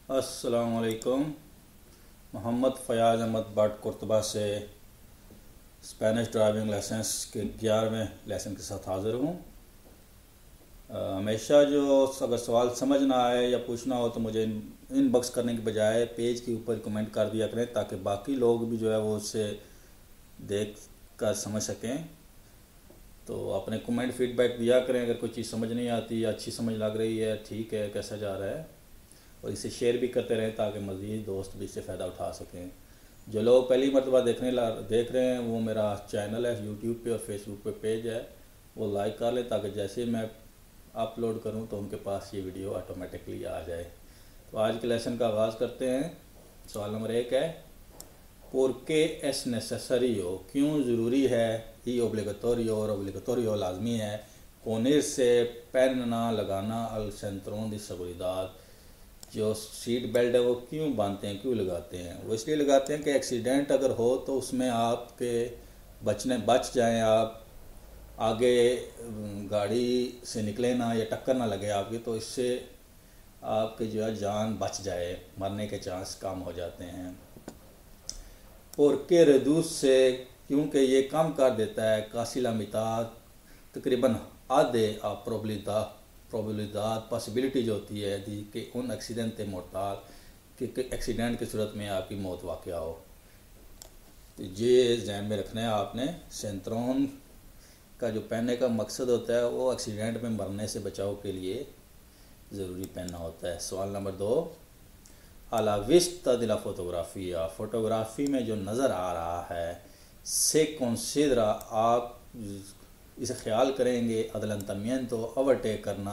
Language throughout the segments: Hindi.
अस्सलामुअलैकुम। मोहम्मद फ़याज़ अहमद बट कुर्तबा से स्पेनिश ड्राइविंग लाइसेंस के 11वें लेसन के साथ हाज़िर हूँ। हमेशा जो अगर सवाल समझ ना आए या पूछना हो तो मुझे इनबॉक्स करने के बजाय पेज के ऊपर कमेंट कर दिया करें, ताकि बाकी लोग भी जो है वो उससे देख कर समझ सकें। तो अपने कमेंट फीडबैक दिया करें, अगर कोई चीज़ समझ नहीं आती या अच्छी समझ लग रही है, ठीक है, कैसा जा रहा है, और इसे शेयर भी करते रहें ताकि मज़ीद दोस्त भी इससे फ़ायदा उठा सकें। जो लोग पहली मरतबा देख रहे हैं, वो मेरा चैनल है यूट्यूब पे और फेसबुक पे पेज है, वो लाइक कर लें ताकि जैसे मैं अपलोड करूं तो उनके पास ये वीडियो ऑटोमेटिकली आ जाए। तो आज के लेसन का आगाज़ करते हैं। सवाल नंबर 1 है, por qué es necesario, क्यों ज़रूरी है, y obligatorio और obligatorio लाजमी है, ponerse पहनना लगाना al cinturón de seguridad, जो सीट बेल्ट है वो क्यों बांधते हैं, क्यों लगाते हैं? वो इसलिए लगाते हैं कि एक्सीडेंट अगर हो तो उसमें आपके बच जाएं, आप आगे गाड़ी से निकले ना या टक्कर ना लगे आपकी, तो इससे आपके जो है जान बच जाए, मरने के चांस कम हो जाते हैं। और के रेदूस से, क्योंकि ये कम कर देता है कासिला मिताद, तकरीबन आधे प्रोबेबिलिटी पॉसिबिलिटी जो होती है कि उन एक्सीडेंट मोर्टाल कि एक्सीडेंट की सूरत में आपकी मौत वाक़या हो। तो ये ध्यान में रखना है आपने। सेंट्रॉन का जो पहनने का मकसद होता है वो एक्सीडेंट में मरने से बचाव के लिए ज़रूरी पहनना होता है। सवाल नंबर 2, अला विस्ता दिला फोटोग्राफिया, फ़ोटोग्राफी में जो नज़र आ रहा है से कंसीडरा, आप इसे ख्याल करेंगे अदलंतमियन तो ओवरटेक करना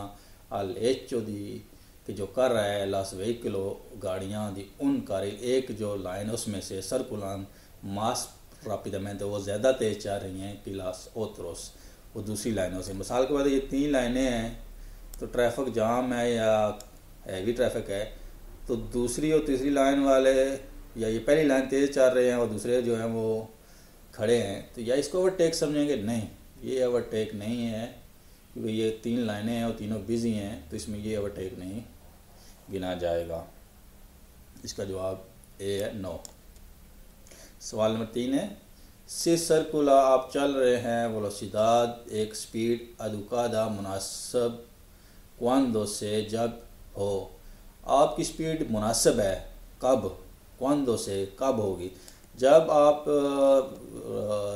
अल एचो दी, कि जो कर रहा है लास व्हीकलो गाड़ियाँ दी उन कारिल, एक जो लाइन उसमें से सरकुलान मास रापिदमेंट, वो ज़्यादा तेज़ चल रही हैं कि लास ओत्रोस, वो दूसरी लाइनों से। मिसाल के बाद ये 3 लाइनें हैं तो ट्रैफिक जाम है या हैवी ट्रैफिक है, तो दूसरी और तीसरी लाइन वाले या ये पहली लाइन तेज़ चल रहे हैं और दूसरे जो हैं वो खड़े हैं, तो या इसको ओवरटेक समझेंगे? नहीं, ये ओवरटेक नहीं है, क्योंकि ये 3 लाइनें हैं और तीनों बिजी हैं, तो इसमें ये ओवरटेक नहीं गिना जाएगा। इसका जवाब ए है, नो। सवाल नंबर 3 है, से सर्कुला, आप चल रहे हैं वेलोसिदाद एक स्पीड अदुकादा मुनासब क्वांदो से, जब हो, आपकी स्पीड मुनासिब है कब, क्वांदो से कब होगी, जब आप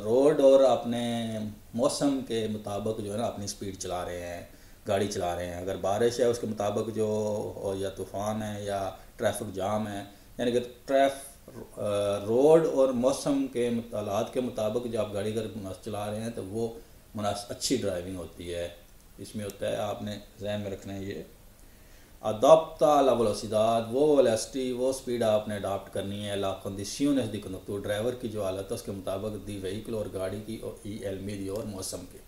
रोड और अपने मौसम के मुताबिक जो है ना अपनी स्पीड चला रहे हैं, गाड़ी चला रहे हैं। अगर बारिश है उसके मुताबिक जो, या तूफ़ान है या ट्रैफिक जाम है, यानी कि रोड और मौसम के हालात के मुताबिक जो आप गाड़ी अगर चला रहे हैं तो वो अच्छी ड्राइविंग होती है। इसमें होता है, आपने ज़हन में रखना है ये अडॉप्टा ला वेलोसिदाद, वो वेलोसिटी वो स्पीड आपने अडॉप्ट करनी है ला कंडीशंस दी कंडक्टर, ड्राइवर की जो हालत है उसके मुताबिक दी व्हीकल और गाड़ी की, और ई एल मीदी और मौसम के,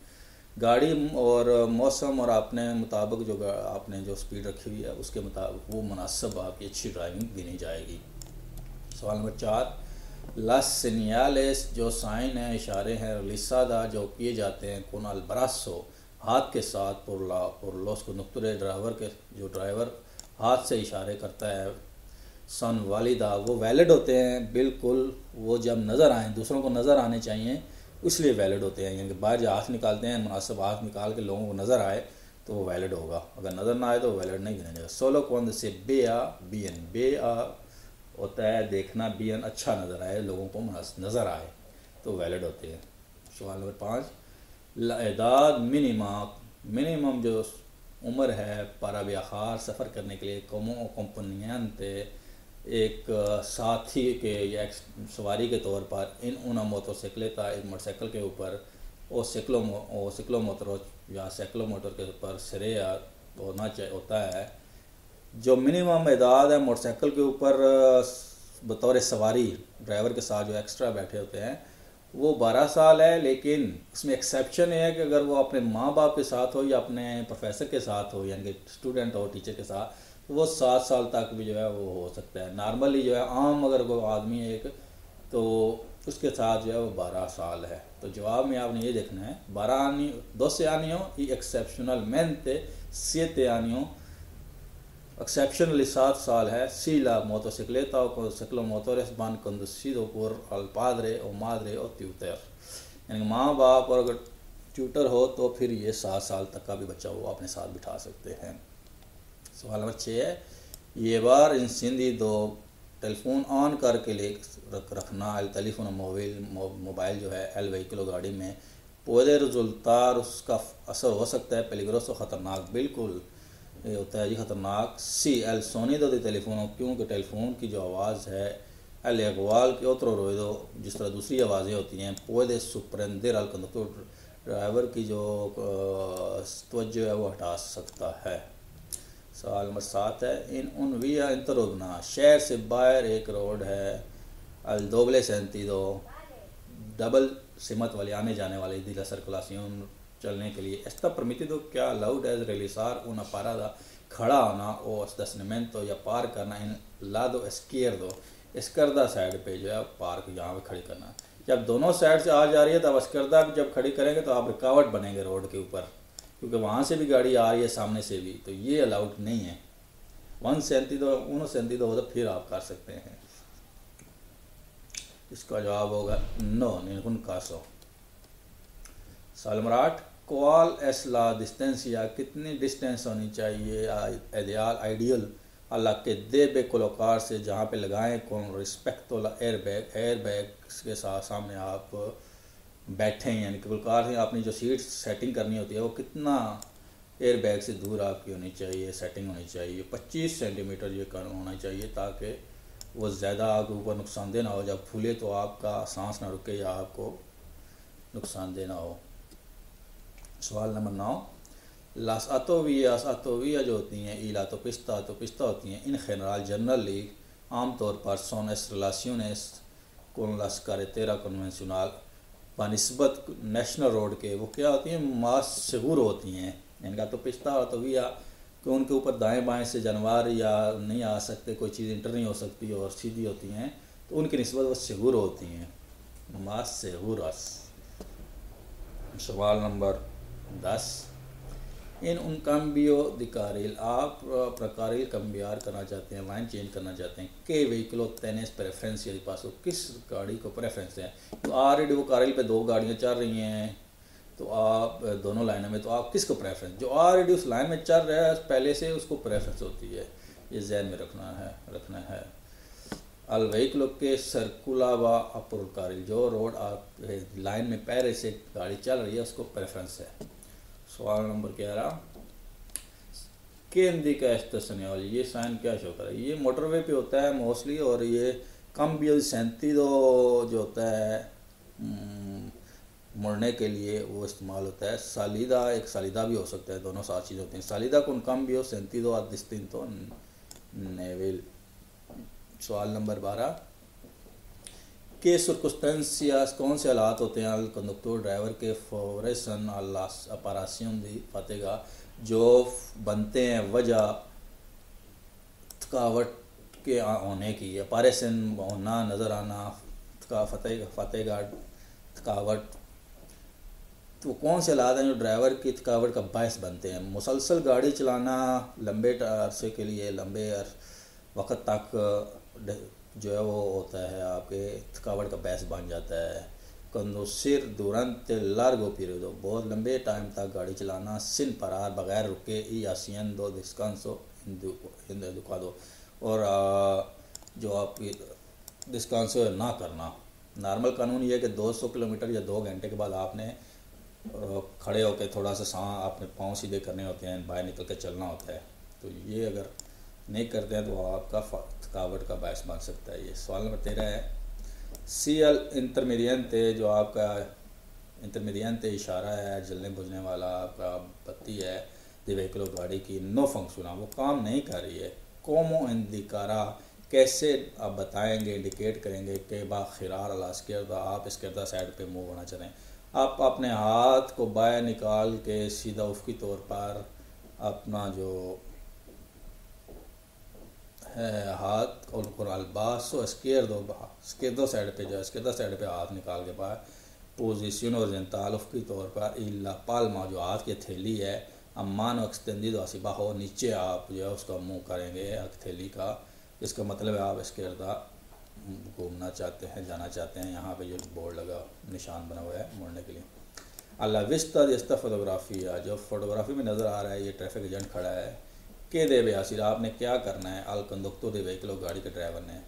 गाड़ी और मौसम और आपने मुताबिक जो आपने जो स्पीड रखी हुई है उसके मुताबिक वो मुनासिब आपकी अच्छी ड्राइविंग गिनी जाएगी। सवाल नंबर 4, लास सेनियालेस, जो साइन है, इशारे हैं, लिसादा जो किए जाते हैं, कोन अल ब्रासो हाथ के साथ, पुरलोस को नुक्तरे ड्राइवर के, जो ड्राइवर हाथ से इशारे करता है, सन वालिदा, वो वैलिड होते हैं बिल्कुल, वो जब नज़र आएँ, दूसरों को नज़र आने चाहिए इसलिए वैलिड होते हैं। यानी कि बाहर जो हाथ निकालते हैं, मुनासिब हाथ निकाल के लोगों को नज़र आए तो वो वैलिड होगा, अगर नज़र ना आए तो वैलिड नहीं गिना जाएगा। सोलो कौन से बे आ होता है देखना, बियन अच्छा नज़र आए, लोगों को नज़र आए तो वैलिड होते हैं। सवाल नंबर 5, लादाद मिनिमम जो उम्र है para viajar सफ़र करने के लिए, como acompañante एक साथी के या एक सवारी के तौर पर, इन una मोटरसाइकिलेता, एक मोटरसाइकिल के ऊपर, और सिक्लो मोटर या साइक्लो मोटर के ऊपर सिरेया होता है। जो मिनिमम एदाद है मोटरसाइकिल के ऊपर बतौर सवारी ड्राइवर के साथ जो एक्स्ट्रा बैठे होते हैं वो 12 साल है, लेकिन उसमें एक्सेप्शन है कि अगर वो अपने माँ बाप के साथ हो या अपने प्रोफेसर के साथ हो, यानी कि स्टूडेंट हो टीचर के साथ, तो वो 7 साल तक भी जो है वो हो सकता है। नॉर्मली जो है आम अगर कोई आदमी है एक, तो उसके साथ जो है वो 12 साल है। तो जवाब में आपने ये देखना है 12 12 años y excepcionalmente 7 años Exceptionally 7 साल है. Si la motocicleta o ciclomotores van conducido por al padre o madre o tutor. यानी माँ बाप और अगर ट्यूटर हो तो फिर ये 7 साल तक का भी बच्चा वो अपने साथ बिठा सकते हैं. सवाल नंबर 6 है. llevar encendido टेलीफोन ऑन करके ले रखना. el teléfono móvil मोबाइल जो है el vehículo गाड़ी में puede resultar उसका असर हो सकता है peligroso ख़तरनाक. बिल्कुल ये होता है जी ख़तरनाक. सी el sonido de teléfono क्योंकि टेलीफोन की जो आवाज़ है el igual que otro ruido जिस तरह दूसरी आवाज़ें होती हैं puede sorprender al conductor driver की जो तवज्जो है वो हटा सकता है. सवाल नंबर 7 है. इन उन विया इंटरना शहर से बाहर एक रोड है el doble sentido डबल सिमत वाली आने जाने वाली दी la circulación चलने के लिए. Está permitido क्या अलाउड है realizar una parada खड़ा होना और estacionamiento या पार करना इन lado izquierdo इसकरदा साइड पे जो है पार्क यहाँ पे खड़ी करना. जब दोनों साइड से आ जा रही है तब इसकरदा जब खड़ी करेंगे तो आप रुकावट बनेंगे रोड के ऊपर क्योंकि वहाँ से भी गाड़ी आ रही है सामने से भी तो ये अलाउड नहीं है. 1 sentido 1 sentido हो तो फिर आप कर सकते हैं. इसका जवाब होगा नो ningún caso. सवाल नंबर 8. क्वाल एस ला डिस्टेंसिया कितनी डिस्टेंस होनी चाहिए आइडियल आइडियल अल्लाह के देबे कोलोकार से जहाँ पे लगाएं कौन रिस्पेक्ट वाला एयरबैग के साथ सामने आप बैठें यानी कि कोलोकार से अपनी जो सीट सेटिंग करनी होती है वो कितना एयरबैग से दूर आपकी होनी चाहिए सेटिंग होनी चाहिए. 25 सेंटीमीटर ये होना चाहिए ताकि वो ज़्यादा आपके ऊपर नुकसानदेह ना हो. जब फूले तो आपका सांस ना रुके या आपको नुकसानदेह ना हो. सवाल नंबर 9. लास अतोविया जो होती हैं ईला तो पिस्ता होती हैं इन जनरली आमतौर पर son es relaciones con las carreteras convencional बनिस्बत नेशनल रोड के वो क्या होती हैं मास सेगुर होती हैं. इनका तो पिस्ता और अतोविया कि उनके ऊपर दाएं बाएं से जानवर या नहीं आ सकते कोई चीज़ इंटर नहीं हो सकती और सीधी होती हैं तो उनकी निस्बत वो सेगुर होती हैं मास सेगुरस. सवाल नंबर 10. इन उन cambio de carril आप प्रकारिल cambiar करना चाहते हैं लाइन चेंज करना चाहते हैं के व्हीकलो tenéis preferencia de paso किस गाड़ी को प्रेफरेंस है. तो ऑलरेडी वो कारिल पे 2 गाड़ियाँ चल रही हैं तो आप दोनों लाइनों में तो आप किसको प्रेफरेंस जो ऑलरेडी उस लाइन में चल रहा है पहले से उसको प्रेफरेंस होती है. ये जहन में रखना है. अल व्हीकलो के सर्कुलावा अपर कारिल जो रोड आप लाइन में पहले से गाड़ी चल रही है उसको प्रेफरेंस है. सवाल नंबर 11. के हिंदी का एस्टेशनियल ये साइन क्या शो कर रहा है. ये मोटरवे पे होता है मोस्टली और ये cambio de sentido जो होता है मुड़ने के लिए वो इस्तेमाल होता है. सालिदा एक सालिदा भी हो सकता है दोनों साथ चीज़ होती हैं. सालिदा con cambio sentido a distinto nivel. सवाल नंबर 12. के सर्कमस्टेंसियास कौन से हालात होते हैं कंडक्टर ड्राइवर के फॉरेसन अपरासियन दी फतेगा जो बनते हैं वजह थकावट के होने की. अपरेशन होना नज़र आना फतेगा थकावट तो कौन से हालात हैं जो ड्राइवर की थकावट का बायस बनते हैं. मुसलसल गाड़ी चलाना लंबे अरसे के लिए लंबे वक्त तक जो है वो होता है आपके थकावट का बायस बन जाता है. कंडुसिर durante largo periodo बहुत लंबे टाइम तक गाड़ी चलाना sin parar बगैर रुके y haciendo descanso inadecuado और जो आपकी डिस्कांसो ना करना. नॉर्मल कानून ये है कि 200 किलोमीटर या 2 घंटे के बाद आपने खड़े होकर थोड़ा सा आपने पाँव सीधे करने होते हैं बाहर निकल कर चलना होता है. तो ये अगर नहीं करते हैं तो आपका थकावट का बायस बन सकता है. ये सवाल नंबर 13 है. सीएल इंटरमीडियंटे जो आपका इंटरमीडियंटे इशारा है जलने बुझने वाला आपका बत्ती है दिवेकलो गाड़ी की नो फंक्शना वो काम नहीं कर रही है. कोमो इंडिकारा कैसे आप बताएंगे इंडिकेट करेंगे कि बाखिरार अलास्किरदा आप इसकिरदा साइड पे मूव होना चाहें. आप अपने हाथ को बाहर निकाल के सीधा उफ़क़ी तौर पर अपना जो है हाथ और अल्बासो स्केदो साइड पे जो स्केदा साइड पे हाथ निकाल के बाहर पोजीशन और जनताल उफ़क़ी तौर पर इला पालमा जो हाथ की थैली है अम्मान एक्सटेंडिdo hacia abajo, नीचे आप जो है उसका मुंह करेंगे हथेली का, इसका मतलब है आप इसके इर्दा घूमना चाहते हैं, जाना चाहते हैं। यहाँ पे जो बोर्ड लगा निशान बना हुआ है मुड़ने के लिए। अल्ला विस्ता दिस्ता फोटोग्राफिया, जो फोटोग्राफी में नज़र आ रहा है ये ट्रैफिक एजेंट खड़ा है। के दे बेसिर, आपने क्या करना है, अल कंडक्टर दे व्हीकल, गाड़ी के ड्राइवर ने,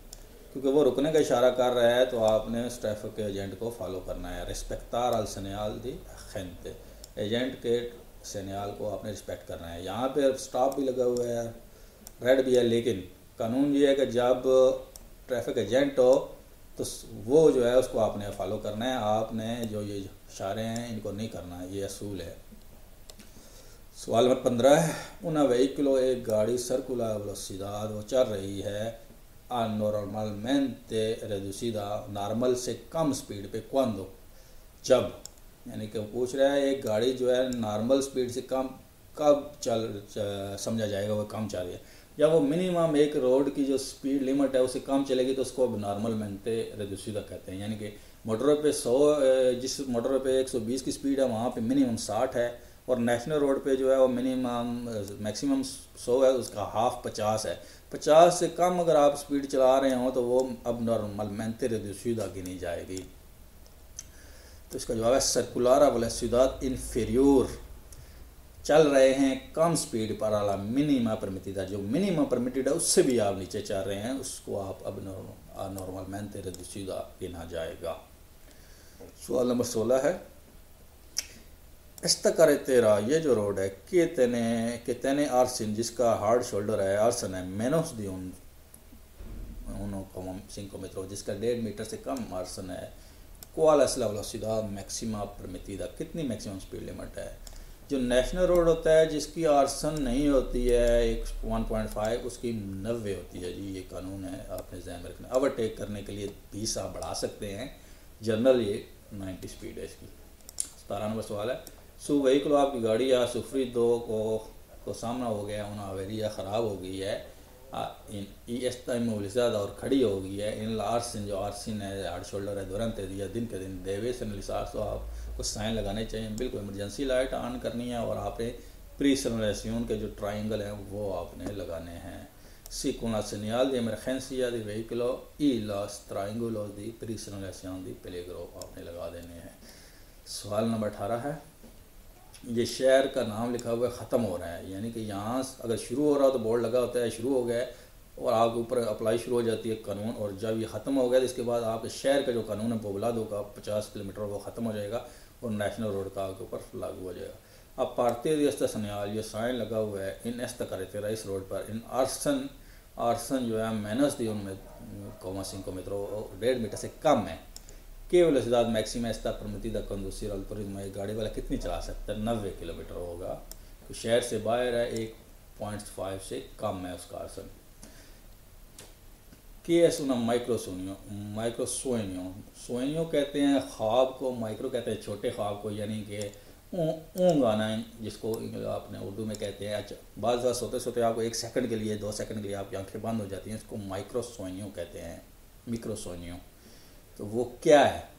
क्योंकि वो रुकने का इशारा कर रहा है तो आपने उस ट्रैफिक के एजेंट को फॉलो करना है। रिस्पेक्टार अल सनियाल दी खैनते, एजेंट के सनियाल को आपने रिस्पेक्ट करना है। यहाँ पे स्टॉप भी लगा हुआ है, रेड भी है, लेकिन कानून ये है कि जब ट्रैफिक एजेंट हो तो वो जो है उसको आपने फॉलो करना है। आपने जो ये इशारे हैं इनको नहीं करना है, ये असूल है। सवाल नंबर 15 है, उन व्हीकलो, एक गाड़ी सर्कुलर वेलोसिडad, वो चल रही है नॉर्मलमेंटे रेड्यूसिदा, नॉर्मल से कम स्पीड पे, क्वांडो, जब, यानी कि वो पूछ रहा है एक गाड़ी जो है नॉर्मल स्पीड से कम कब समझा जाएगा वो कम चल रही है। जब वो मिनिमम एक रोड की जो स्पीड लिमिट है उससे कम चलेगी तो उसको अब नॉर्मलमेंटे रेड्यूसिदा कहते हैं। यानी कि मोटरों पे 100, जिस मोटरों पे 120 की स्पीड है वहाँ पे मिनिमम 60 है, और नेशनल रोड पे जो है वो मैक्सिमम 100 है, उसका हाफ 50 है। 50 से कम अगर आप स्पीड चला रहे हो तो वो अब नॉर्मलमेंटे रेड्यूसिदा गिनी जाएगी। तो इसका जवाब है सर्कुलर वेलोसिडad इन्फीरियर, चल रहे हैं कम स्पीड पर, आला मिनिमा परमिटेड, जो मिनिमम परमिटेड है उससे भी आप नीचे चल रहे हैं, उसको आप अब नॉर्मलमेंटे रेड्यूसिदा गिना जाएगा। सवाल नंबर 16 है, esta carretera, ये जो रोड है, que tiene arcin, जिसका हार्ड शोल्डर है, आर्सन है, menos de 1,5 metros, जिसका 1.5 मीटर से कम आर्सन है। cuál es la velocidad máxima permitida, कितनी मैक्सिमम स्पीड लिमिट है। जो नेशनल रोड होता है जिसकी आर्सन नहीं होती है 1.5, उसकी 90 होती है जी, ये कानून है, आपने ध्यान में रखना। ओवरटेक करने के लिए 20 आप बढ़ा सकते हैं, जनरल ये 90 स्पीड है इसकी। 17 नंबर सवाल है, सो व्हीकल, आपकी गाड़ी या सुफरी दो को सामना हो गया, उन्हें अवेरिया ख़राब हो गई है, मोबिलिज़ाद और खड़ी हो गई है, इन आर्सिन, जो आर्सिन है हार्ड शोल्डर है, दुरंत दिया दिन के दिन देवे से लिसार, तो आप कुछ साइन लगाने चाहिए, बिल्कुल इमरजेंसी लाइट ऑन करनी है, और आपने प्री सिग्नलाइजेशन के जो ट्राइंगल हैं वो आपने लगाने हैं। सी con la señal de emergencia de vehículo y los triángulos de pre-señalización de peligro आपने लगा देने हैं। सवाल नंबर 18 है, ये शहर का नाम लिखा हुआ ख़त्म हो रहा है, यानी कि यहाँ अगर शुरू हो रहा हो तो बोर्ड लगा होता है शुरू हो गया और आपके ऊपर अप्लाई शुरू हो जाती है कानून, और जब ये ख़त्म हो गया तो इसके बाद आप शहर का जो कानून है पोब्लादो का 50 किलोमीटर वो ख़त्म हो जाएगा और नेशनल रोड का आपके ऊपर लागू हो जाएगा। अब पार्टी रिश्ता सनियाल, ये साइन लगा हुआ है इन एस्ता करते इस रोड पर, इन आर्सन जो है मेनस दी उनमें 5 metros, 1.5 मीटर से कम है। के वेलोसिडad मैक्सिमा एस्ता परमिटेड कंडुसिर al turismo, एक गाड़ी वाला कितनी चला सकता है, 90 किलोमीटर होगा, तो शहर से बाहर है 1.5 से कम है उसका आर्सन। के एस una माइक्रोसोनियो कहते हैं ख्वाब को, माइक्रो कहते हैं छोटे ख्वाब को, यानी कि ऊँग आना जिसको आपने उर्दू में कहते हैं। अच्छा, बाज़ सोते सोते आपको 1 सेकंड के लिए 2 सेकंड के लिए आपकी आंखें बंद हो जाती हैं, इसको माइक्रोसोनियो कहते हैं, मिक्रोसोनियो। तो वो क्या है,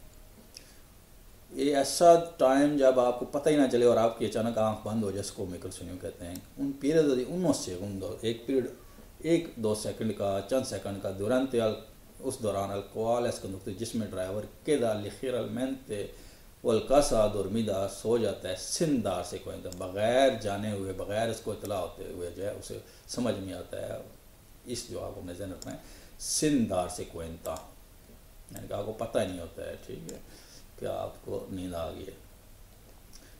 ये ऐसा टाइम जब आपको पता ही ना चले और आपकी अचानक आंख बंद हो जाए, इसको मिक्रोसोनियो कहते हैं। उन पीरियड उनोस सेकंड, एक पीरियड 1-2 सेकंड का, चंद सेकंड का, दुरंत उस दौरान अल्कोहल जिसमें ड्राइवर केदा लिखिरलमेंटे वलकासा दुर्मिदा सो जाता है, सिंदार से कोई बगैर जाने हुए, बगैर इसको इतला होते हुए जो है उसे समझ नहीं आता है। इस जो आपको नजर रखना है, सिंदार से कोइंता, यानी कि आपको पता ही नहीं होता है, ठीक है, क्या आपको नींद आ गई है।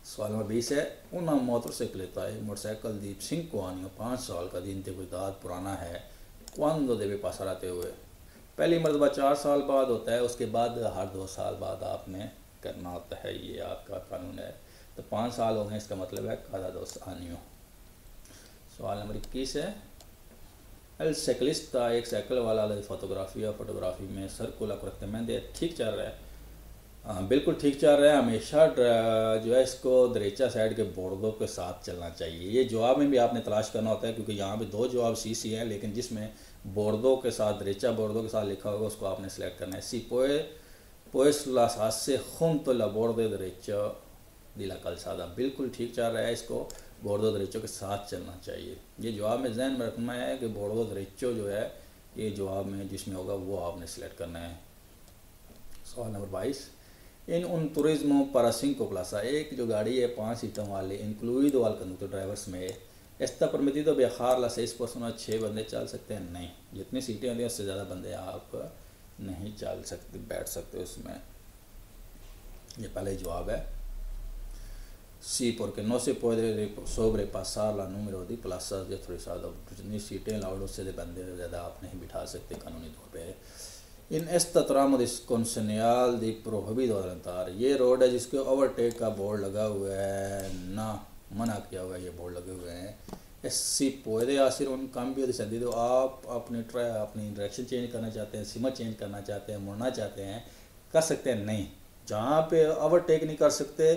सवाल नंबर 20 है, उन मोटरसाइकिलेता है, मोटरसाइकिल दीप सिंह को आनी 5 साल का दिन तदाद पुराना है, क्वांदो देवे पास आते हुए, पहली मरतबा 4 साल बाद होता है, उसके बाद हर 2 साल बाद आपने करना होता है, ये आपका कानून है। तो 5 साल हो गए, इसका मतलब है cada 2 años। सवाल नंबर 21 है, एल साइकिलिस्टा, एक साइकिल वाला फोटोग्राफी में सर्कुलर करेक्टमेंट ठीक चल रहा है, हाँ बिल्कुल ठीक चल रहा है, हमेशा जो है इसको दरेचा साइड के बोर्डों के साथ चलना चाहिए। ये जवाब में भी आपने तलाश करना होता है, क्योंकि यहाँ पे 2 जवाब सी हैं, लेकिन जिसमें बोर्डों के साथ, दरेचा बोर्डों के साथ लिखा होगा उसको आपने सेलेक्ट करना है। सी pues las hace junto la borde derecha de la calzada, बिल्कुल ठीक चल रहा है, इसको बोर्डो दरेचो के साथ चलना चाहिए। ये जवाब में जहन में रखना है कि बोर्डो दरेचो जो है ये जवाब में जिसमें होगा वो आपने सिलेक्ट करना है। सवाल नंबर 22, इन उन तुरिज्मो para 5 plazas, एक जो गाड़ी है 5 सीटों वाली, इंक्लूड वाल कंडक्टर ड्राइवर्स में está permitido viajar las 6 personas, 6 बंदे चल सकते हैं? नहीं, जितनी सीटें होती हैं उससे ज़्यादा बंदे आप नहीं चल सकते, बैठ सकते उसमें। ये पहले जवाब है सी, porque no se puede sobrepasar la número de plazas de autorizado, जितनी सीटें अलाउड उससे बंदे ज़्यादा आप नहीं बिठा सकते कानूनी तौर पे। इन esta tramo con señal de prohibido adelantar, ये रोड है जिसके ओवरटेक का बोर्ड लगा हुआ है, ना मना किया हुआ है, ये बोर्ड लगे हुए हैं। S puede hacer un cambio de sentido, आप अपनी डायरेक्शन चेंज करना चाहते हैं, सीमा चेंज करना चाहते हैं, मुड़ना चाहते हैं, कर सकते हैं? नहीं, जहाँ पे ओवरटेक नहीं कर सकते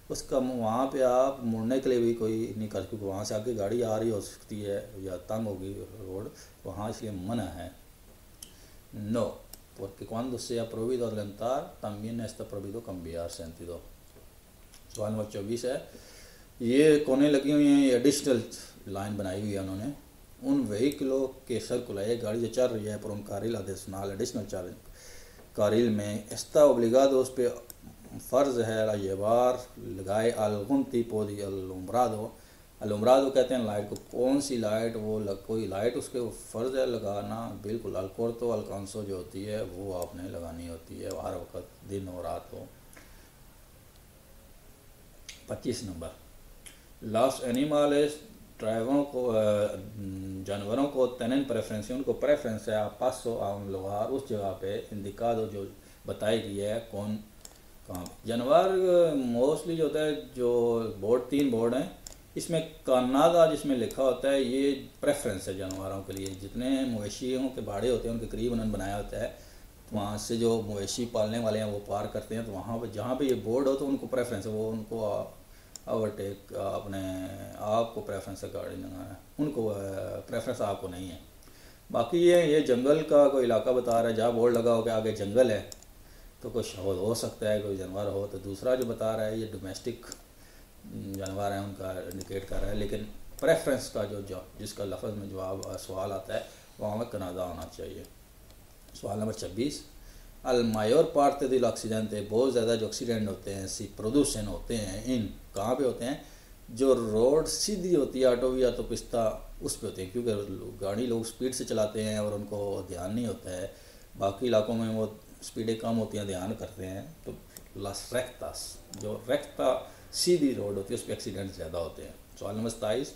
उसका वहाँ पे आप मुड़ने के लिए भी कोई नहीं कर, क्योंकि वहाँ से आगे गाड़ी आ रही हो सकती है या तंग होगी रोड वहाँ, इसलिए मना है। No, porque cuando sea prohibido adelantar también está prohibido cambiar sentido। सवाल नंबर 24 है, ये कोने लगी हुई हैं, ये एडिशनल लाइन बनाई हुई है उन्होंने, उन व्हीकलों के सर्कुलर, ये गाड़ी जो चल रही है पर उन कारिल adicional एडिशनल चल कारिल में está obligado, उस पर फ़र्ज़ है llevar लगाए algún tipo de alumbrado, अलुमरादो कहते हैं लाइट को, कौन सी लाइट, वो कोई लाइट उसके फ़र्ज़ है लगाना, बिल्कुल। अलकोर्तो अलकांसो जो होती है वो आपने लगानी होती है हर वक्त, दिन और रात हो। 25 नंबर, लॉस एनिमल्स, ड्राइवरों को जानवरों को तेनन प्रेफरेंस, उनको प्रेफरेंस है आप पासो आउन लुगार, उस जगह पे इंदिकादो जो बताई गई है कौन कहाँ। जानवर मोस्टली जो होता है, जो बोर्ड 3 बोर्ड हैं, इसमें कानादा जिसमें लिखा होता है ये प्रेफरेंस है जानवरों के लिए। जितने मवेशियों के बाड़े होते हैं उनके करीब उन्होंने बनाया होता है, तो वहाँ से जो मवेशी पालने वाले हैं वो पार करते हैं, तो वहाँ पर जहाँ पे ये बोर्ड हो तो उनको प्रेफरेंस है, वो उनको ओवरटेक अपने आपको प्रेफरेंस है गाड़ी लगाना, उनको प्रेफरेंस आपको नहीं है। बाकी ये जंगल का कोई इलाका बता रहा है, जहाँ बोर्ड लगा हो कि आगे जंगल है तो कुछ हो सकता है कोई जानवर हो, तो दूसरा जो बता रहा है ये डोमेस्टिक जानवर हैं उनका इंडिकेट कर रहा है। लेकिन प्रेफरेंस का जो जिसका लफ्ज़ में जवाब सवाल आता है वहाँ में कनाडा होना चाहिए। सवाल नंबर 26, अल मायोर पार्ट दिल एक्सीडेंट, बहुत ज़्यादा जो एक्सीडेंट होते हैं सी प्रोड्यूसन होते हैं, इन कहाँ पे होते हैं, जो रोड सीधी होती है ऑटो या तो पिस्ता उस पे होते हैं, क्योंकि गाड़ी लोग स्पीड से चलाते हैं और उनको ध्यान नहीं होता है। बाकी इलाकों में वो स्पीडें कम होती हैं, ध्यान करते हैं। तो लास रेक्तास, जो रेक्ता सीधी रोड होती है उस पर एक्सीडेंट ज़्यादा होते हैं। सवाल नंबर 27,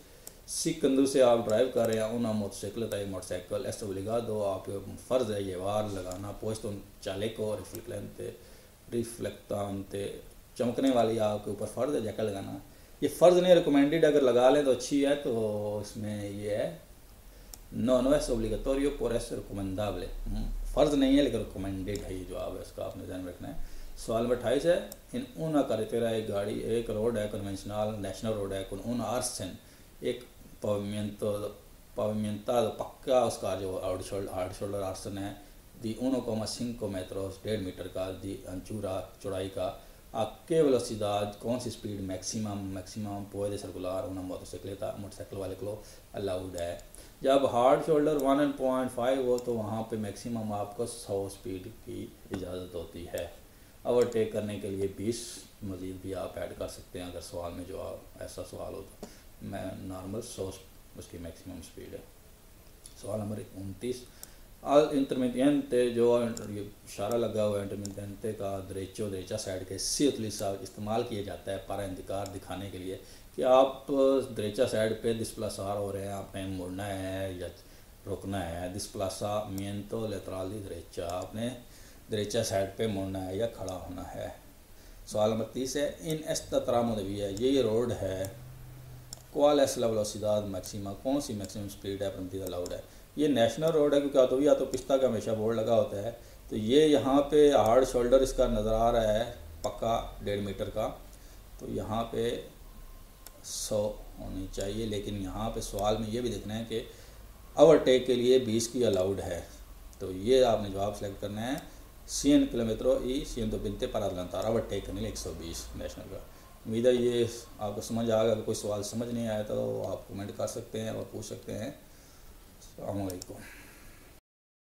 सी कंधों से आप ड्राइव कर रहे हैं una motocicleta y motorcycle es obligado, आप फ़र्ज़ है ये वार लगाना, पोस्ट उन chaleco रिफ्लेक्टेंटे चमकने वाली आपके ऊपर फ़र्ज़ है जैकेट लगाना। ये फ़र्ज़ नहीं, रिकमेंडेड, अगर लगा लें तो अच्छी है, तो इसमें ये है no es obligatorio por es recomendable, फ़र्ज़ नहीं है लेकिन रिकमेंडेड है, ये जवाब है इसका आपने ध्यान रखना है। सवाल नंबर 28 है, इन una carretera, एक गाड़ी एक रोड है कन्वेंशनल नेशनल रोड है, con una arsen, एक pavimentado पक्का उसका जो आउट शोल्डर आर्सन है, दी 1,5 metros 1.5 मीटर का, दी अंचूरा चौड़ाई का, आपके वेलोसिडad कौन सी speed maximum puede circular una motocicleta, motorcycle वाले को अलाउड है। जब हार्ड शोल्डर 1.5 हो तो वहाँ पे मैक्सिमम आपको 100 स्पीड की इजाज़त होती है। ओवरटेक करने के लिए 20 मज़ीद भी आप ऐड कर सकते हैं, अगर सवाल में जो ऐसा सवाल हो तो। मैं नॉर्मल 100 उसकी मैक्सिमम स्पीड है। सवाल नंबर 29, अल इंटरमीडियंटे, जो ये इशारा लगा हुआ है इंटरमीडियंटे का, दरेचा साइड के सी उतलीसा इस्तेमाल किया जाता है para indicar, दिखाने के लिए कि आप दरेचा साइड पे डिस्प्लासार हो रहे हैं, आपने मुड़ना है या रुकना है। डिस्प्लासामिento lateral de derecha, आपने दरेचा साइड पे मुड़ना है या खड़ा होना है। सवाल नंबर 30 है, इन esta tramo de vía, ये रोड है, क्वाल एस la velocidad मैक्सिमा, कौन सी मैक्सिमम स्पीड है परमिटेड अलाउड है। ये नेशनल रोड है क्योंकि या तो पिस्ता का हमेशा बोर्ड लगा होता है, तो ये यहाँ पे हार्ड शोल्डर इसका नज़र आ रहा है पक्का 1.5 मीटर का, तो यहाँ पे 100 होनी चाहिए। लेकिन यहाँ पे सवाल में ये भी देखना है कि ओवरटेक के लिए 20 की अलाउड है, तो ये आपने जवाब सेलेक्ट करना है 100 kilometre y 120 para adelantar, overtake करने लिए 120 नेशनल का। उम्मीद है ये आपको समझ आ गया। अगर कोई सवाल समझ नहीं आया तो आप कमेंट कर सकते हैं और पूछ सकते हैं। अस्सलाम वालेकुम।